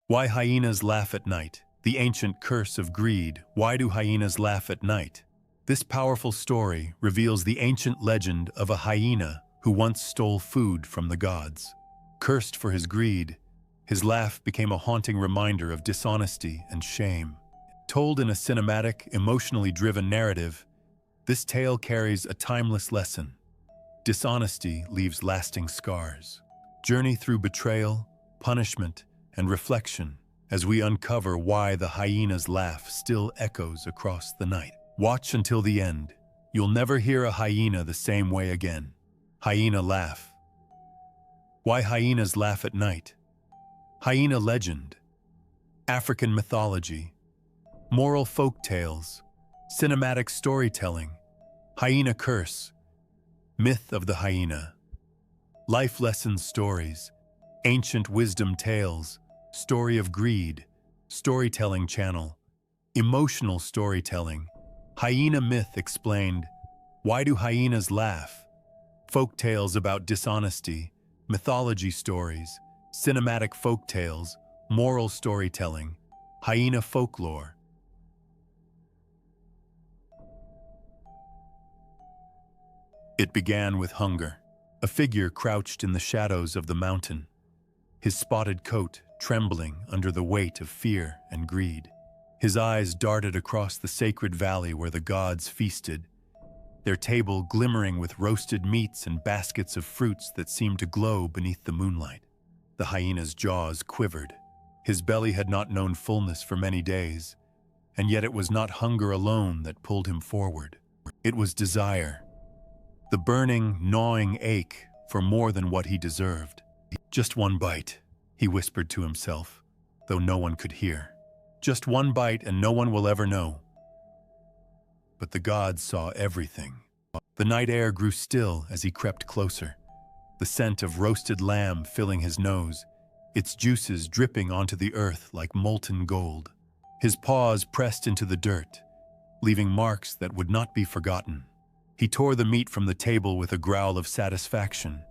Why hyenas laugh at night. The ancient curse of greed. Why do hyenas laugh at night? This powerful story reveals the ancient legend of a hyena who once stole food from the gods. Cursed for his greed, his laugh became a haunting reminder of dishonesty and shame. Told in a cinematic, emotionally driven narrative, this tale carries a timeless lesson. Dishonesty leaves lasting scars. Journey through betrayal, punishment, and reflection as we uncover why the hyena's laugh still echoes across the night. Watch until the end. You'll never hear a hyena the same way again. Hyena laugh. Why hyenas laugh at night. Hyena legend. African mythology. Moral folk tales. Cinematic storytelling. Hyena curse. Myth of the hyena. Life lesson stories. Ancient wisdom tales. Story of greed. Storytelling channel. Emotional storytelling. Hyena myth explained. Why do hyenas laugh? Folk tales about dishonesty. Mythology stories. Cinematic folk tales. Moral storytelling. Hyena folklore. It began with hunger. A figure crouched in the shadows of the mountain, his spotted coat trembling under the weight of fear and greed. His eyes darted across the sacred valley where the gods feasted, their table glimmering with roasted meats and baskets of fruits that seemed to glow beneath the moonlight. The hyena's jaws quivered. His belly had not known fullness for many days, and yet it was not hunger alone that pulled him forward. It was desire. The burning, gnawing ache for more than what he deserved. Just one bite, he whispered to himself, though no one could hear. Just one bite and no one will ever know. But the gods saw everything. The night air grew still as he crept closer, the scent of roasted lamb filling his nose, its juices dripping onto the earth like molten gold. His paws pressed into the dirt, leaving marks that would not be forgotten. He tore the meat from the table with a growl of satisfaction,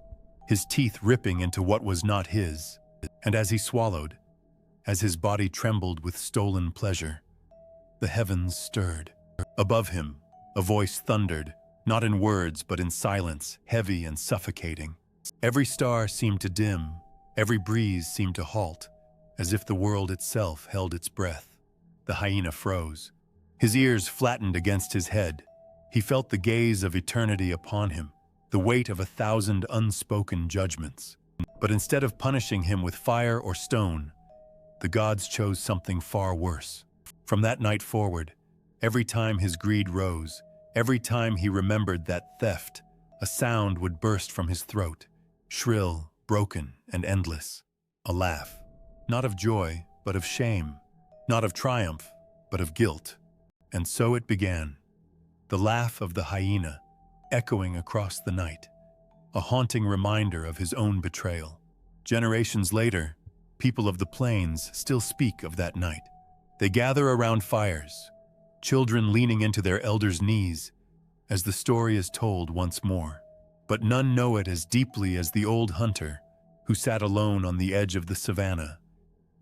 his teeth ripping into what was not his. And as he swallowed, as his body trembled with stolen pleasure, the heavens stirred. Above him, a voice thundered, not in words but in silence, heavy and suffocating. Every star seemed to dim, every breeze seemed to halt, as if the world itself held its breath. The hyena froze. His ears flattened against his head. He felt the gaze of eternity upon him, the weight of 1,000 unspoken judgments. But instead of punishing him with fire or stone, the gods chose something far worse. From that night forward, every time his greed rose, every time he remembered that theft, a sound would burst from his throat, shrill, broken, and endless. A laugh, not of joy, but of shame, not of triumph, but of guilt. And so it began. The laugh of the hyena, echoing across the night, a haunting reminder of his own betrayal. Generations later, people of the plains still speak of that night. They gather around fires, children leaning into their elders' knees, as the story is told once more. But none know it as deeply as the old hunter who sat alone on the edge of the savannah,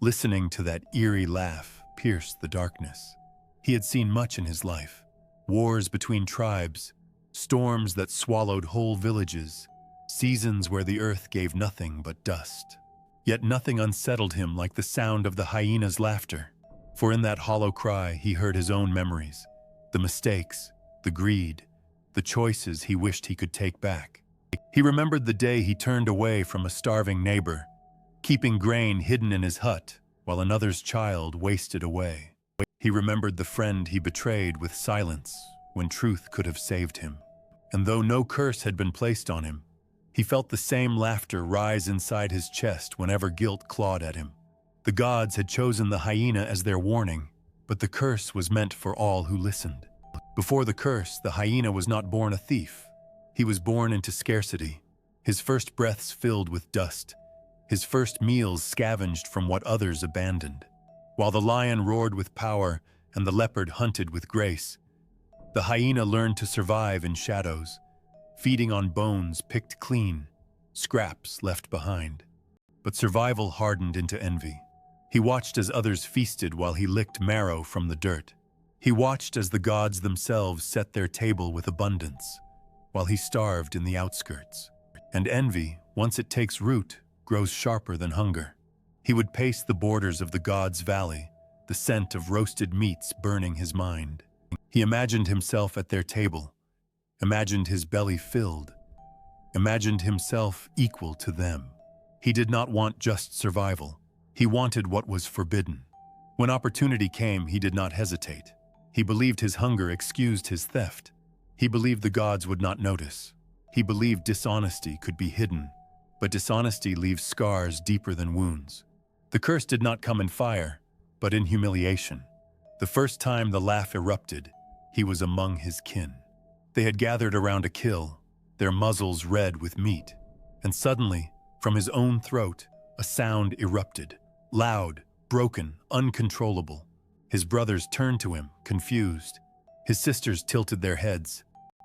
listening to that eerie laugh pierce the darkness. He had seen much in his life. Wars between tribes, storms that swallowed whole villages, seasons where the earth gave nothing but dust. Yet nothing unsettled him like the sound of the hyena's laughter, for in that hollow cry he heard his own memories, the mistakes, the greed, the choices he wished he could take back. He remembered the day he turned away from a starving neighbor, keeping grain hidden in his hut while another's child wasted away. He remembered the friend he betrayed with silence when truth could have saved him. And though no curse had been placed on him, he felt the same laughter rise inside his chest whenever guilt clawed at him. The gods had chosen the hyena as their warning, but the curse was meant for all who listened. Before the curse, the hyena was not born a thief. He was born into scarcity, his first breaths filled with dust, his first meals scavenged from what others abandoned. While the lion roared with power and the leopard hunted with grace, the hyena learned to survive in shadows, feeding on bones picked clean, scraps left behind. But survival hardened into envy. He watched as others feasted while he licked marrow from the dirt. He watched as the gods themselves set their table with abundance, while he starved in the outskirts. And envy, once it takes root, grows sharper than hunger. He would pace the borders of the gods' valley, the scent of roasted meats burning his mind. He imagined himself at their table, imagined his belly filled, imagined himself equal to them. He did not want just survival. He wanted what was forbidden. When opportunity came, he did not hesitate. He believed his hunger excused his theft. He believed the gods would not notice. He believed dishonesty could be hidden, but dishonesty leaves scars deeper than wounds. The curse did not come in fire, but in humiliation. The first time the laugh erupted, he was among his kin. They had gathered around a kill, their muzzles red with meat, and suddenly, from his own throat, a sound erupted, loud, broken, uncontrollable. His brothers turned to him, confused. His sisters tilted their heads.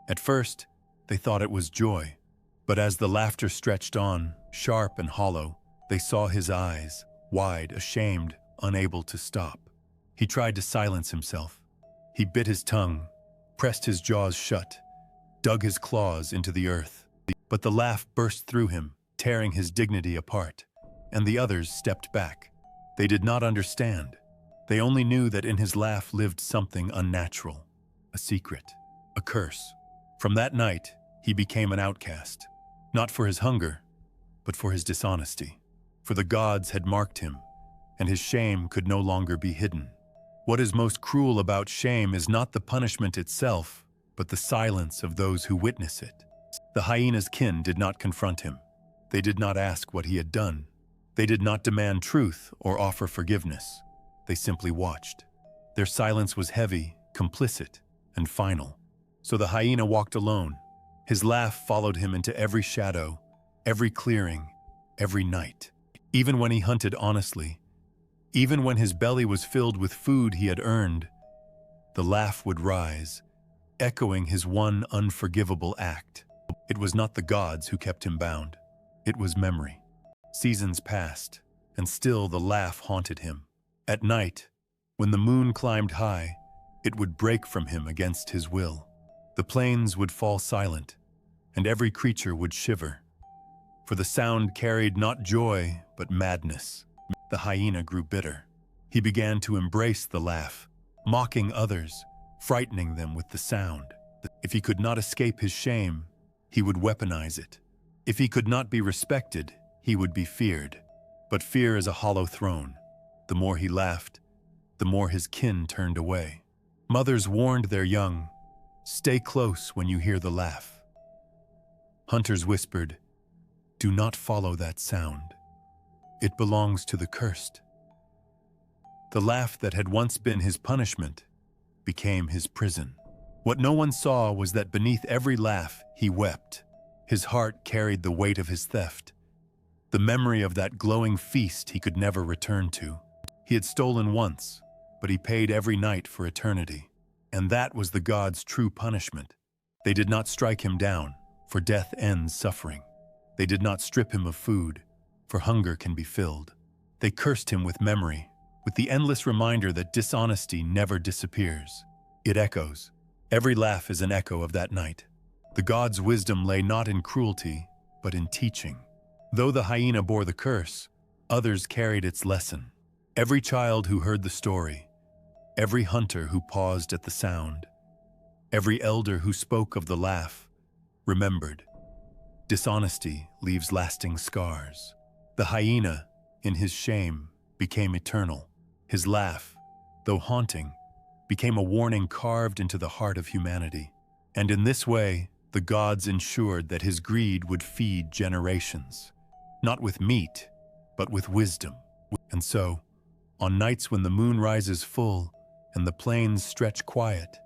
At first, they thought it was joy, but as the laughter stretched on, sharp and hollow, they saw his eyes, wide, ashamed, unable to stop. He tried to silence himself. He bit his tongue, pressed his jaws shut, dug his claws into the earth. But the laugh burst through him, tearing his dignity apart, and the others stepped back. They did not understand. They only knew that in his laugh lived something unnatural, a secret, a curse. From that night, he became an outcast, not for his hunger, but for his dishonesty. For the gods had marked him, and his shame could no longer be hidden. What is most cruel about shame is not the punishment itself, but the silence of those who witness it. The hyena's kin did not confront him. They did not ask what he had done. They did not demand truth or offer forgiveness. They simply watched. Their silence was heavy, complicit, and final. So the hyena walked alone. His laugh followed him into every shadow, every clearing, every night. Even when he hunted honestly, even when his belly was filled with food he had earned, the laugh would rise, echoing his one unforgivable act. It was not the gods who kept him bound. It was memory. Seasons passed, and still the laugh haunted him. At night, when the moon climbed high, it would break from him against his will. The plains would fall silent, and every creature would shiver. For the sound carried not joy, but madness. The hyena grew bitter. He began to embrace the laugh, mocking others, frightening them with the sound. If he could not escape his shame, he would weaponize it. If he could not be respected, he would be feared. But fear is a hollow throne. The more he laughed, the more his kin turned away. Mothers warned their young, "Stay close when you hear the laugh." Hunters whispered, "Do not follow that sound. It belongs to the cursed." The laugh that had once been his punishment became his prison. What no one saw was that beneath every laugh he wept. His heart carried the weight of his theft, the memory of that glowing feast he could never return to. He had stolen once, but he paid every night for eternity. And that was the gods' true punishment. They did not strike him down, for death ends suffering. They did not strip him of food, for hunger can be filled. They cursed him with memory, with the endless reminder that dishonesty never disappears. It echoes. Every laugh is an echo of that night. The gods' wisdom lay not in cruelty, but in teaching. Though the hyena bore the curse, others carried its lesson. Every child who heard the story, every hunter who paused at the sound, every elder who spoke of the laugh, remembered. Dishonesty leaves lasting scars. The hyena, in his shame, became eternal. His laugh, though haunting, became a warning carved into the heart of humanity. And in this way, the gods ensured that his greed would feed generations, not with meat, but with wisdom. And so, on nights when the moon rises full and the plains stretch quiet,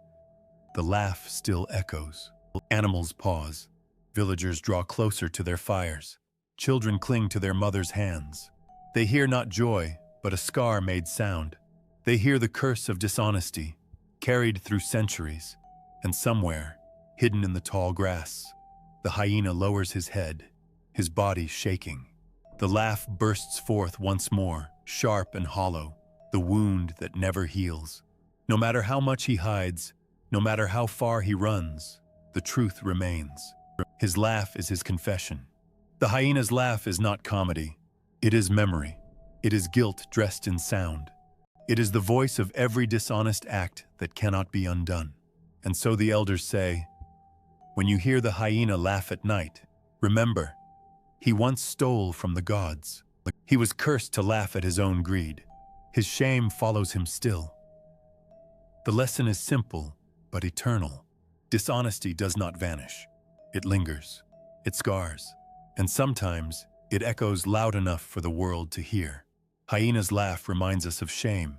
the laugh still echoes. Animals pause. Villagers draw closer to their fires. Children cling to their mothers' hands. They hear not joy, but a scar-made sound. They hear the curse of dishonesty, carried through centuries, and somewhere, hidden in the tall grass, the hyena lowers his head, his body shaking. The laugh bursts forth once more, sharp and hollow, the wound that never heals. No matter how much he hides, no matter how far he runs, the truth remains. His laugh is his confession. The hyena's laugh is not comedy. It is memory. It is guilt dressed in sound. It is the voice of every dishonest act that cannot be undone. And so the elders say, when you hear the hyena laugh at night, remember, he once stole from the gods. He was cursed to laugh at his own greed. His shame follows him still. The lesson is simple, but eternal. Dishonesty does not vanish. It lingers. It scars. And sometimes, it echoes loud enough for the world to hear. Hyena's laugh reminds us of shame,